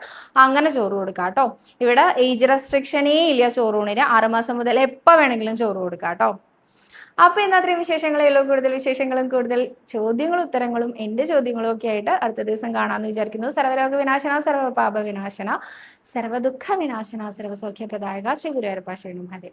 അങ്ങനെ ചോറ് കൊടുക്കാം കേട്ടോ. ഇവിടെ ഏജ് റെസ്ട്രിക്ഷനേ ഇല്ല ചോറൂണിന്. 6 മാസം മുതൽ എപ്പോൾ വേണമെങ്കിലും ചോറ് കൊടുക്കാം കേട്ടോ. അപ്പോൾ ഇന്ന് അത്രയും വിശേഷങ്ങളേ ഉള്ളൂ. കൂടുതൽ വിശേഷങ്ങളും കൂടുതൽ ചോദ്യങ്ങളും ഉത്തരങ്ങളും എൻ്റെ ചോദ്യങ്ങളും ഒക്കെ ആയിട്ട് അടുത്ത ദിവസം കാണാമെന്ന് വിചാരിക്കുന്നു. സർവ്വരോഗ വിനാശന, സർവ്വപാപ വിനാശന, സർവ്വദുഃഖ വിനാശന, സർവ്വസൗഖ്യപ്രദായക ശ്രീ ഗുരുവായൂരപ്പ ശരണം. ഹരേ.